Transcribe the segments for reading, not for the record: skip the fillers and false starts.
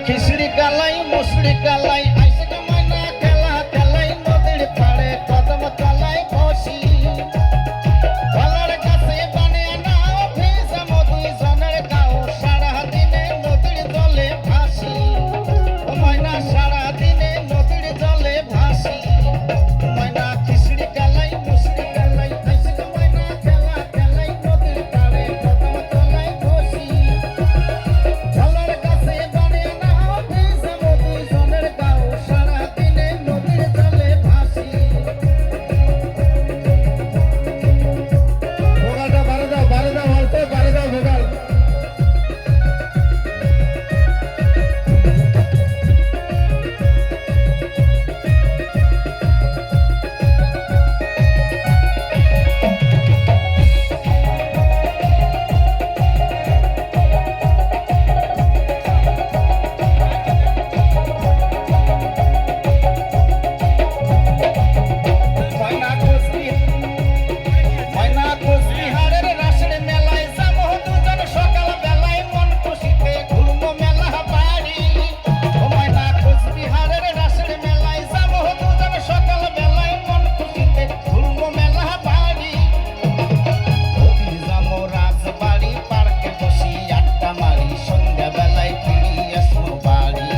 খিচড়ি কালাই মুসড়ি কালাই আইসে ময়না খেলা খেলাই নদীর পাড়ে কদম তলায় বসি কলার কাছে বানে নাও ভেজা মধুই জনের গাও সারা দিনে নদীর জলে ভাসি ময়না সারা দিনে নদীর জলে ভাসি ময়না খিচড়ি কালাই মুসড়ি কালাই আইসে ময়না খেলা খেলাই নদীর পাড়ে কদম তলায় বসি কলার কাছে বানে নাও ভেজা মধুই জনের গাও সারা দিনে নদীর জলে ভাসি। ভোগালটা বাড়ে দাও অল্প বাড়ে দাও ভোগাল। ময়না কোচবিহারের রাসের মেলায় যাবো দুজন সকাল বেলায় মন খুশিতে ঘুরবো মেলা বাড়ি ময়না কোচবিহারের রাসের মেলায় যাবো দুজন সকাল বেলায় মন খুশিতে ঘুরবো মেলা বাড়ি যাবো রাজবাড়ি পার্কে বসি আড্ডা মারি সন্ধ্যা বেলায় ফিরি আসবো বাড়ি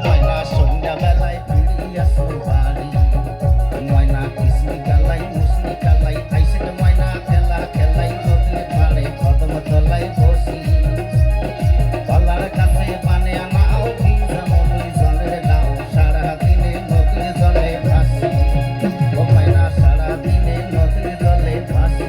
ময়না সন্ধ্যা বেলায় ফিরি আসবো বাড়ি ময়না খিচড়ি কালাই মুসড়ি কালাই আইসে ময়না খেলা খেলাই নদীর পাড়ে কদম তলায় বসি কলার কাছে বানে নাও ভিজা মধুই জলের গাও সারা দিনে নদীর জলে ভাসি ময়না সারা দিনে নদীর জলে ভাসি।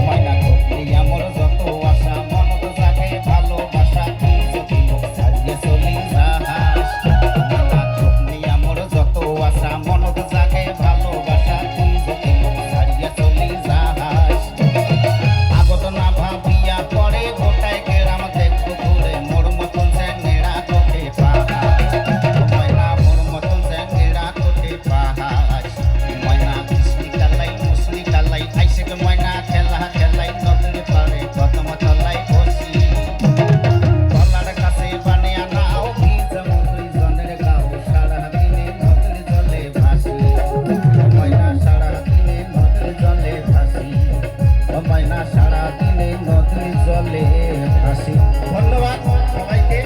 ময়না ঢুকলি আমার যত আশা মনত জাগে ভালোবাসা তুই যদি মুখ ছাড়িয়ে চলি যাস ময়না ঢুকলি আমার যত আশা মনত জাগে ভালোবাসা তুই যদি মুখ ছাড়িয়ে চলি যাস আগত না ভাবিয়া পরে গোটায় গ্রাম দেখবো ঘুরে মোর মতন যে নেড়া কোটে পাহাড় ময়না মোর মতন যে নেড়া কোটে পাহাড় ময়না খিচড়ি কালাই মুসড়ি কালাই আইসে ময়না খেলা খেলাই নদীর পাড়ে কদম তলায় বসি কলার কাছে বানে নাও ভিজা মধুই জনের গাও সারা দিনে নদীর জলে ভাসি ময়না সারা দিনে নদীর জলে ভাসি ময়না সারা দিনে নদীর জলে ভাসি। ধন্যবাদ সবাইকে।